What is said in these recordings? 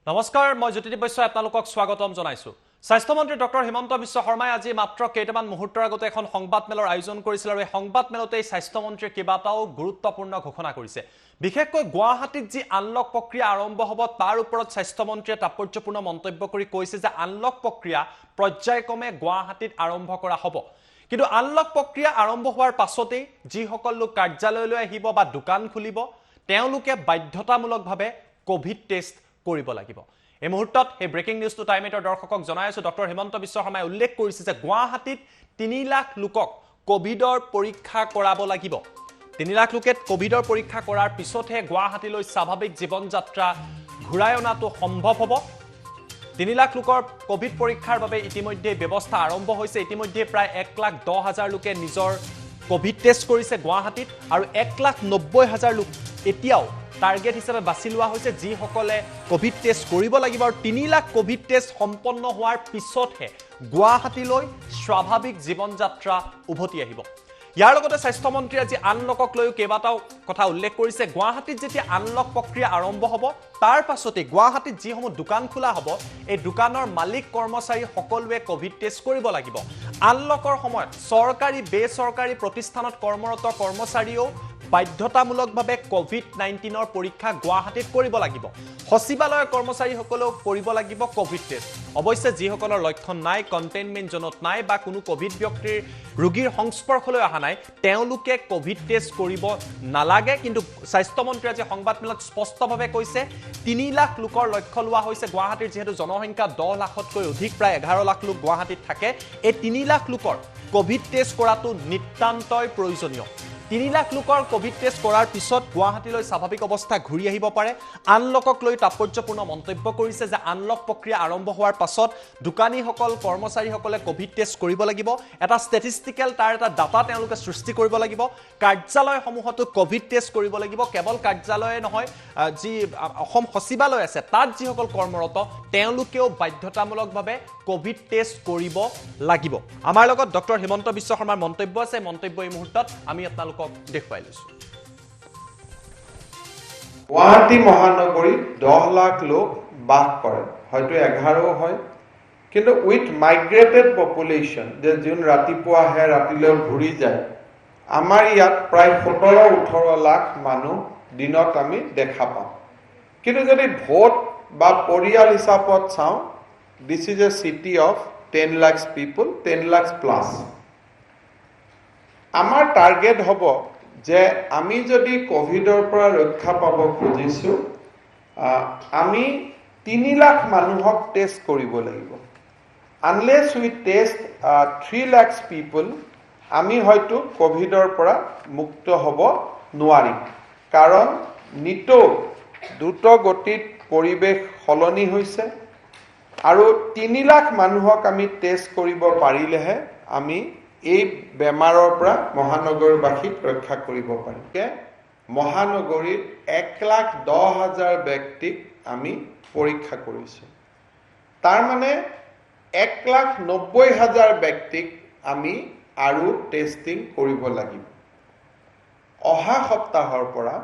নমস্কাৰ মই জ্যোতিদীপ বৈশ্যই আপোনালোকক স্বাগতম জনাইছো স্বাস্থ্যমন্ত্ৰী ডক্টৰ হিমন্ত বিশ্ব শৰ্মাই আজি মাত্ৰ কেইটামান মুহূৰ্তৰ আগতে এখন সংবাদমেলৰ আয়োজন কৰিছিল আৰু এই সংবাদমেলতেই স্বাস্থ্যমন্ত্ৰীয়ে কেইবাটাও গুৰুত্বপূৰ্ণ ঘোষণা কৰিছে বিশেষকৈ গুৱাহাটীত যি আনলক প্ৰক্ৰিয়া আৰম্ভ হ'ব তাৰ ওপৰত স্বাস্থ্যমন্ত্ৰীয়ে তাৎপৰ্যপূৰ্ণ মন্তব্য কৰি কৈছে যে আনলক প্ৰক্ৰিয়া পৰ্যায়ক্ৰমে গুৱাহাটীত আৰম্ভ কৰা হ'ব কিন্তু আনলক প্ৰক্ৰিয়া আৰম্ভ হোৱাৰ পাছতেই যিসকল লোক কাৰ্যালয়লৈ আহিব বা দোকান খুলিব তেওঁলোকে বাধ্যতামূলকভাৱে কোভিড টেষ্ট কৰিব লাগিব এই মুহূৰ্তত এই ব্ৰেকিং নিউজটো টাইম এটৰ দৰ্শকক জনাই আছো ডক্টৰ হিমন্ত বিশ্ব শৰ্মাই উল্লেখ কৰিছে যে গুৱাহাটীত 3 লাখ লোকক কোভিডৰ পৰীক্ষা কৰাব লাগিব 3 লাখ লোকে কোভিডৰ পৰীক্ষা কৰাৰ পিছতহে গুৱাহাটীলৈ স্বাভাৱিক জীৱন যাত্ৰা ঘূৰাই অনাটো সম্ভৱ হ'ব 3 লাখ লোকৰ কোভিড পৰীক্ষাৰ বাবে ইতিমধ্যে ব্যৱস্থা আৰম্ভ হৈছে ইতিমধ্যে প্ৰায় 1,10,000 লোকে নিজৰ কোভিড টেষ্ট কৰিছে গুৱাহাটীত আৰু 1,90,000 লোক এতিয়াও টাৰ্গেট হিচাপে বাছি লোৱা হৈছে যি সকলে কোভিড টেষ্ট কৰিব লাগিব আৰু 3 লাখ কোভিড টেষ্ট সম্পন্ন হোৱাৰ পিছতহে গুৱাহাটীলৈ স্বাভাৱিক জীৱন যাত্ৰা উভতি আহিব ইয়াৰ লগতে স্বাস্থ্যমন্ত্ৰী আজি আনলকক লৈ কেইবাটাও কথা উল্লেখ কৰিছে গুৱাহাটীত যেতিয়া আনলক প্ৰক্ৰিয়া আৰম্ভ হ'ব তাৰ পাছতে গুৱাহাটীত যিসমূহ দোকান খোলা হ'ব এই দোকানৰ মালিক কৰ্মচাৰী সকলোৱে কোভিড টেষ্ট কৰিব লাগিব আনলকৰ সময়ত চৰকাৰী বেচৰকাৰী প্ৰতিষ্ঠানত কৰ্মৰত কৰ্মচাৰীও বাধ্যতামূলকভাৱে কোভিড-19 পৰীক্ষা গুৱাহাটীত কৰিব লাগিব সচিবালয়ৰ কৰ্মচাৰীসকলেও কৰিব লাগিব কোভিড টেষ্ট অৱশ্যে যিসকলৰ লক্ষণ নাই কন্টেইনমেন্ট জোনত নাই বা কোনো কোভিড ব্যক্তিৰ ৰোগীৰ সংস্পৰ্শলৈ অহা নাই তেওঁলোকে কোভিড টেষ্ট কৰিব নালাগে কিন্তু স্বাস্থ্যমন্ত্ৰী আজি সংবাদমেলত স্পষ্টভাৱে কৈছে 3 লাখ লোকৰ লক্ষ্য লোৱা হৈছে গুৱাহাটীৰ যেহেতু জনসংখ্যা 10 লাখতকৈ অধিক প্ৰায় 11 লাখ লোক গুৱাহাটীত থাকে এই 3 লাখ লোকৰ কোভিড টেষ্ট কৰাটো নিতান্তই প্ৰয়োজনীয় 3 লাখ লোকৰ কোভিড টেষ্ট কৰাৰ পিছত গুৱাহাটীলৈ স্বাভাৱিক অৱস্থা ঘূৰি আহিব পাৰে আনলকক লৈ তাৎপৰ্যপূৰ্ণ মন্তব্য কৰিছে যে আনলক প্ৰক্ৰিয়া আৰম্ভ হোৱাৰ পাছত দোকানীসকল কৰ্মচাৰীসকলে কোভিড টেষ্ট কৰিব লাগিব এটা ষ্টেটিষ্টিকেল তাৰ এটা ডাটা তেওঁলোকে সৃষ্টি কৰিব লাগিব কাৰ্যালয়সমূহতো কোভিড টেষ্ট কৰিব লাগিব কেৱল কাৰ্যালয়ে নহয় যি অসম সচিবালয় আছে তাত যিসকল কৰ্মৰত তেওঁলোকেও বাধ্যতামূলকভাৱে কোভিড টেষ্ট কৰিব লাগিব আমাৰ লগত ডক্টৰ হিমন্ত বিশ্ব শৰ্মাৰ মন্তব্য আছে মন্তব্য এই মুহূৰ্তত আমি আপোনালোকক দেখুৱাই লৈছো গুৱাহাটী মহানগৰীত 10 লাখ লোক বাস কৰে হয়তো 11 হয় কিন্তু উইথ মাইগ্ৰেটেড পপুলেশ্যন যে যোন ৰাতিপুৱা আহে ৰাতিলৈ ঘূৰি যায় আমাৰ ইয়াত প্ৰায় 17-18 লাখ মানুহ দিনত আমি দেখা পাওঁ কিন্তু যদি ভোট বা পৰিয়াল হিচাপত চাওঁ this is a city of 10 lakhs people 10 lakhs plus আমাৰ টাৰ্গেট হ'ব যে আমি যদি কোভিডৰ পৰা ৰক্ষা পাব খুজিছো আমি 3 লাখ মানুহক টেষ্ট কৰিব লাগিব unless we test 3 lakhs people আমি হয়তো কোভিডৰ পৰা মুক্ত হ'ব নোৱাৰিম কাৰণ নিটো দ্ৰুত গতিত পৰিৱেশ সলনি হৈছে আৰু 3 লাখ মানুহক আমি টেষ্ট কৰিব পাৰিলেহে আমি এই বেমাৰৰ পৰা মহানগৰবাসীক ৰক্ষা কৰিব পাৰিম মহানগৰীত 1,10,000 ব্যক্তিক আমি পৰীক্ষা কৰিছো তাৰ মানে 1,90,000 ব্যক্তিক আমি আৰু টেষ্টিং কৰিব লাগিব অহা সপ্তাহৰ পৰা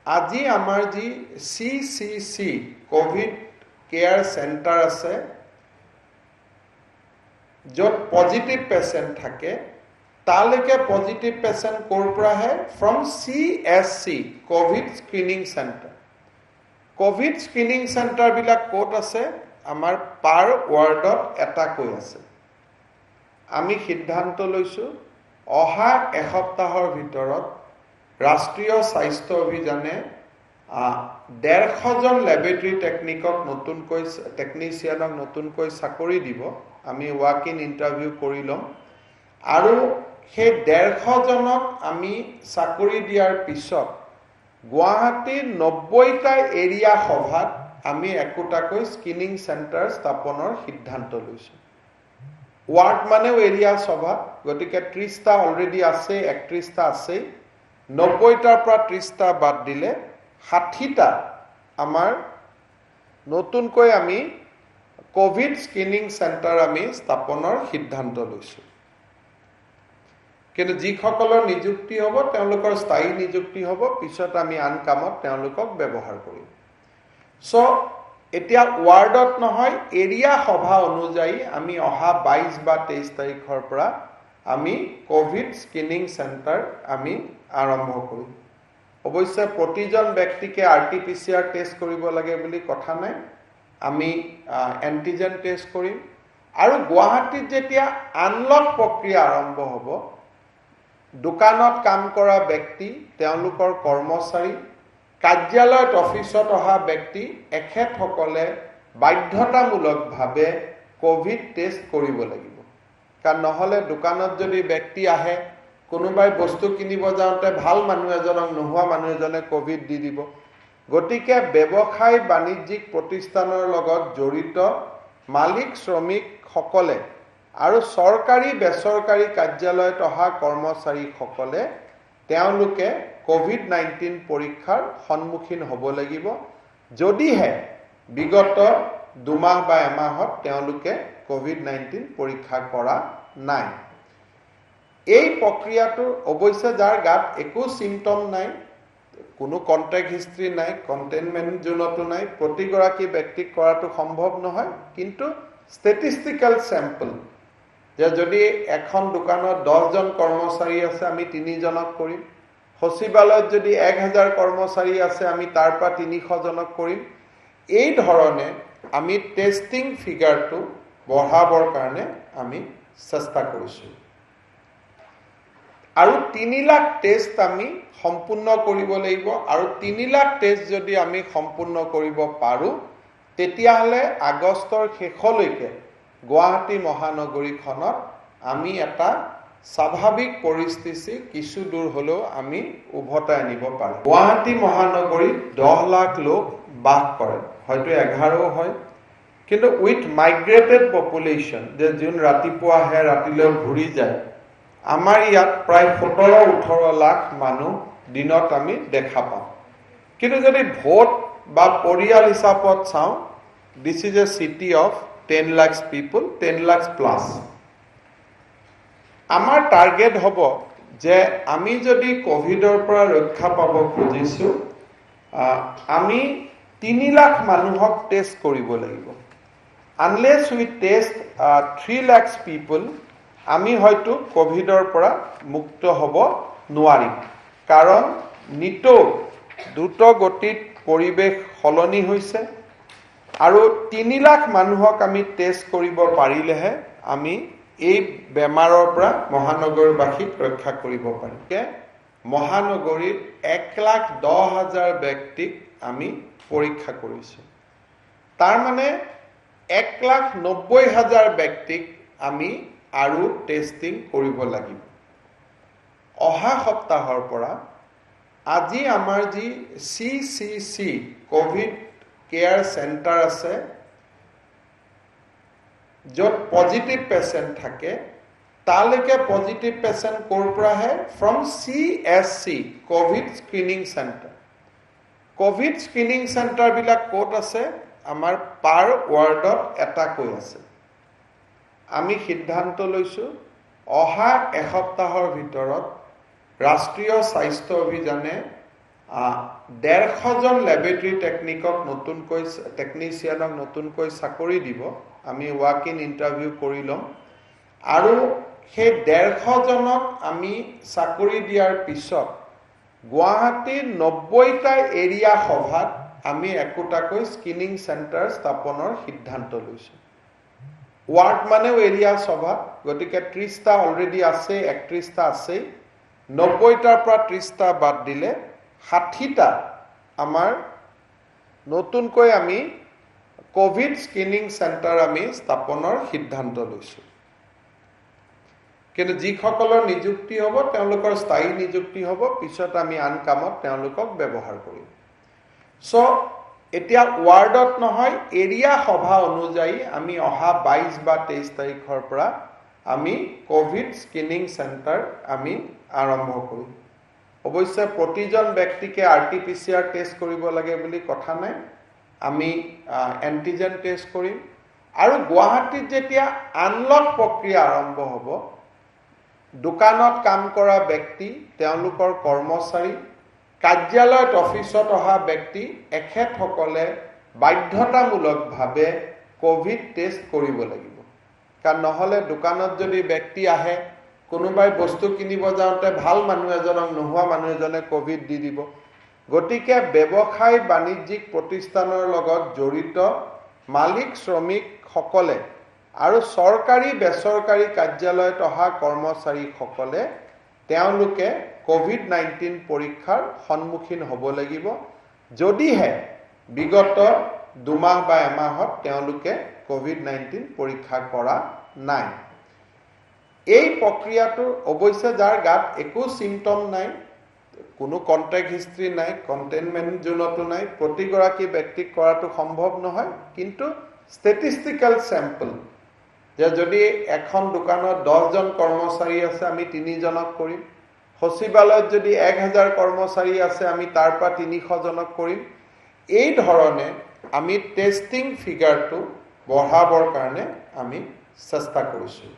আজি আমাৰ যি CCC কোভিড কেয়াৰ চেণ্টাৰ আছে য'ত পজিটিভ পেচেণ্ট থাকে তালৈকে পজিটিভ পেচেণ্ট ক'ৰ পৰা আহে from CSC COVID screening centre COVID screening চেণ্টাৰবিলাক ক'ত আছে আমাৰ পাৰ ৱাৰ্ডত এটাকৈ আছে আমি সিদ্ধান্ত লৈছো অহা এসপ্তাহৰ ভিতৰত ৰাষ্ট্ৰীয় স্বাস্থ্য অভিযানে 150 জন লেবৰেটৰী টেকনিচিয়ানক নতুনকৈ চাকৰি দিব আমি ৱাক ইন ইণ্টাৰভিউ কৰি ল'ম আৰু সেই 150 জনক আমি চাকৰি দিয়াৰ পিছত গুৱাহাটীৰ 90টা এৰিয়া সভাত আমি একোটাকৈ স্ক্ৰিনিং চেণ্টাৰ স্থাপনৰ সিদ্ধান্ত লৈছো ৱাৰ্ড মানেও এৰিয়া সভা গতিকে 30টা অলৰেডি আছে 31টা আছে 90টাৰ পৰা 30টা বাদ দিলে 60টা আমাৰ নতুনকৈ আমি কোভিড স্ক্ৰিনিং চেণ্টাৰ আমি স্থাপনৰ সিদ্ধান্ত লৈছো কিন্তু যিসকলৰ নিযুক্তি হ'ব তেওঁলোকৰ স্থায়ী নিযুক্তি হ'ব পিছত আমি আন কামত তেওঁলোকক ব্যৱহাৰ কৰিম সো এতিয়া ৱাৰ্ডত নহয় এৰিয়া সভা অনুযায়ী আমি অহা 22 বা 23 তাৰিখৰ পৰা আমি কোভিড স্ক্ৰিনিং চেণ্টাৰ আমি আৰম্ভ কৰিম। অৱশ্যে প্ৰতিজন ব্যক্তিকে RT-PCR টেষ্ট কৰিব লাগে বুলি কথা নাই, আমি এন্টিজেন টেষ্ট কৰিম। আৰু গুৱাহাটীত যেতিয়া আনলক প্ৰক্ৰিয়া আৰম্ভ হ'ব, দোকানত কাম কৰা ব্যক্তি, তেওঁলোকৰ কৰ্মচাৰী, কাৰ্যালয়ত অফিচত অহা ব্যক্তি এখেতসকলে বাধ্যতামূলকভাৱে কোভিড টেষ্ট কৰিব লাগিব। কাৰণ নহ'লে দোকানত যদি ব্যক্তি আহে, কোনোবাই বস্তু কিনিব যাওঁতে ভাল মানুহ এজনক নোহোৱা মানুহ এজনে কোভিড দি দিব। গতিকে ব্যৱসায় বাণিজ্যিক প্ৰতিষ্ঠানৰ লগত জড়িত মালিক শ্ৰমিকসকলে আৰু চৰকাৰী বেচৰকাৰী কাৰ্যালয়ত অহা কৰ্মচাৰীসকলে তেওঁলোকে কোভিড-19 পৰীক্ষাৰ সন্মুখীন হ'ব লাগিব, যদিহে বিগত 2 মাহ বা এমাহত তেওঁলোকে কোভিড-19 পৰীক্ষা কৰা নাই। এই প্ৰক্ৰিয়াটো অৱশ্যে যাৰ গাত একো চিমটম নাই, কোনো কণ্টেক্ট হিষ্ট্ৰী নাই, কণ্টেইনমেণ্ট জোনতো নাই, প্ৰতিগৰাকী ব্যক্তিক কৰাটো সম্ভৱ নহয়। কিন্তু ষ্টেটিষ্টিকেল চেম্পল, যে যদি এখন দোকানত 10জন কৰ্মচাৰী আছে, আমি 3জনক কৰিম। সচিবালয়ত যদি 1000 কৰ্মচাৰী আছে, আমি তাৰ পৰা 300জনক কৰিম। এই ধৰণে আমি টেষ্টিং ফিগাৰটো বঢ়াবৰ কাৰণে আমি চেষ্টা কৰিছোঁ। আৰু 3 লাখ টেষ্ট আমি সম্পূৰ্ণ কৰিব লাগিব। আৰু 3 লাখ টেষ্ট যদি আমি সম্পূৰ্ণ কৰিব পাৰোঁ, তেতিয়াহ'লে আগষ্টৰ শেষলৈকে গুৱাহাটী মহানগৰীখনত আমি এটা স্বাভাৱিক পৰিস্থিতি কিছু দূৰ হ'লেও আমি উভতাই আনিব পাৰোঁ। গুৱাহাটী মহানগৰীত 10 লাখ লোক বাস কৰে, হয়তো 11 হয়, কিন্তু উইথ মাইগ্ৰেটেড পপুলেশ্যন, যে যোন ৰাতিপুৱা আহে ৰাতিলৈ ঘূৰি যায়, আমাৰ ইয়াত প্ৰায় 17-18 লাখ মানুহ দিনত আমি দেখা পাওঁ। কিন্তু যদি ভোট বা পৰিয়াল হিচাপত চাওঁ, this is a city of 10 lakh people, 10 lakh plus. আমাৰ টাৰ্গেট হ'ব যে আমি যদি কোভিডৰ পৰা ৰক্ষা পাব খুজিছোঁ, আমি 3 লাখ মানুহক টেষ্ট কৰিব লাগিব। আনলেছ উই টেষ্ট 3 লাখ পিপুল, আমি হয়তো কোভিডৰ পৰা মুক্ত হ'ব নোৱাৰিম। কাৰণ নিতৌ দ্ৰুত গতিত পৰিৱেশ সলনি হৈছে, আৰু 3 লাখ মানুহক আমি টেষ্ট কৰিব পাৰিলেহে আমি এই বেমাৰৰ পৰা মহানগৰবাসীক ৰক্ষা কৰিব পাৰিম। মহানগৰীত 1,10,000 ব্যক্তিক আমি পৰীক্ষা কৰিছোঁ। তাৰ মানে 1,90,000 ব্যক্তিক আমি আৰু টেষ্টিং কৰিব লাগিব। অহা সপ্তাহৰ পৰা আজি আমাৰ যি CCC কোভিড কেয়াৰ চেণ্টাৰ আছে, য'ত পজিটিভ পেচেণ্ট থাকে, তালৈকে পজিটিভ পেচেণ্ট ক'ৰ পৰা আহে? From CSC COVID screening centre. COVID screening চেণ্টাৰবিলাক ক'ত আছে? আমাৰ পাৰ ৱাৰ্ডত এটাকৈ আছে। আমি সিদ্ধান্ত লৈছোঁ অহা এসপ্তাহৰ ভিতৰত ৰাষ্ট্ৰীয় স্বাস্থ্য অভিযানে 150জন লেবৰেটৰী টেকনিচিয়ানক নতুনকৈ চাকৰি দিব। আমি ৱাক ইন ইণ্টাৰভিউ কৰি ল'ম, আৰু সেই 150জনক আমি চাকৰি দিয়াৰ পিছত গুৱাহাটীৰ 90টা এৰিয়া সভাত আমি একোটাকৈ স্ক্ৰিনিং চেণ্টাৰ স্থাপনৰ সিদ্ধান্ত লৈছোঁ। ৱাৰ্ড মানেও এৰিয়া সভা, গতিকে 30টা অলৰেডি আছে, 31টা আছেই। 90টাৰ পৰা 30টা বাদ দিলে 60টা আমাৰ নতুনকৈ আমি কোভিড স্ক্ৰিনিং চেণ্টাৰ আমি স্থাপনৰ সিদ্ধান্ত লৈছোঁ। কিন্তু যিসকলৰ নিযুক্তি হ'ব, তেওঁলোকৰ স্থায়ী নিযুক্তি হ'ব, পিছত আমি আন কামত তেওঁলোকক ব্যৱহাৰ কৰিম। এতিয়া ৱাৰ্ডত নহয়, এৰিয়া সভা অনুযায়ী আমি অহা 22 বা 23 তাৰিখৰ পৰা আমি কোভিড স্ক্ৰিনিং চেণ্টাৰ আমি আৰম্ভ কৰিম। অৱশ্যে প্ৰতিজন ব্যক্তিকে RT-PCR টেষ্ট কৰিব লাগে বুলি কথা নাই, আমি এন্টিজেন টেষ্ট কৰিম। আৰু গুৱাহাটীত যেতিয়া আনলক প্ৰক্ৰিয়া আৰম্ভ হ'ব, দোকানত কাম কৰা ব্যক্তি, তেওঁলোকৰ কৰ্মচাৰী, কাৰ্যালয়ত অফিচত অহা ব্যক্তি এখেতসকলে বাধ্যতামূলকভাৱে কোভিড টেষ্ট কৰিব লাগিব। কাৰণ নহলে দোকানত যদি ব্যক্তি আহে, কোনোবাই বস্তু কিনিব যাওঁতে ভাল মানুহ এজনক নোহোৱা মানুহ এজনে কোভিড দি দিব। গতিকে ব্যৱসায় বাণিজ্যিক প্ৰতিষ্ঠানৰ লগত জড়িত মালিক শ্ৰমিক সকলে আৰু চৰকাৰী বেচৰকাৰী কাৰ্যালয়ত অহা কৰ্মচাৰীসকলে তেওঁলোকে কোভিড-19 পৰীক্ষাৰ সন্মুখীন হ'ব লাগিব। যদিহে বিগত 2 মাহ বা এমাহত তেওঁলোকে কোভিড-19 পৰীক্ষা কৰা নাই। এই প্ৰক্ৰিয়াটো অৱশ্যে যাৰ গাত একো চিমটম নাই, কোনো কন্টেক্ট হিষ্ট্ৰি নাই, কণ্টেইনমেণ্ট জোনতো নাই, প্ৰতিগৰাকী ব্যক্তিক কৰাটো সম্ভৱ নহয়। কিন্তু ষ্টেটিষ্টিকেল চেম্পল যে যদি এখন দোকানত 10 জন কৰ্মচাৰী আছে, আমি 3 জনক কৰিম। সচিবালয়ত যদি 1000 কৰ্মচাৰী আছে, আমি তাৰ পৰা 300 জনক কৰিম। এই ধৰণে আমি টেষ্টিং ফিগাৰটো বঢ়াবৰ কাৰণে আমি চেষ্টা কৰিছোঁ।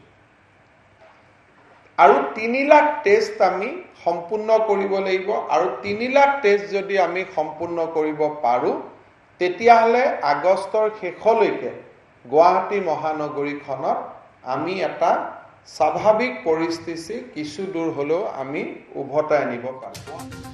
আৰু 3 লাখ টেষ্ট আমি সম্পূৰ্ণ কৰিব লাগিব। আৰু 3 লাখ টেষ্ট যদি আমি সম্পূৰ্ণ কৰিব পাৰোঁ, তেতিয়াহ'লে আগষ্টৰ শেষলৈকে গুৱাহাটী মহানগৰীখনত আমি এটা স্বাভাৱিক পৰিস্থিতি কিছু দূৰ হ'লেও আমি উভতাই আনিব পাৰোঁ।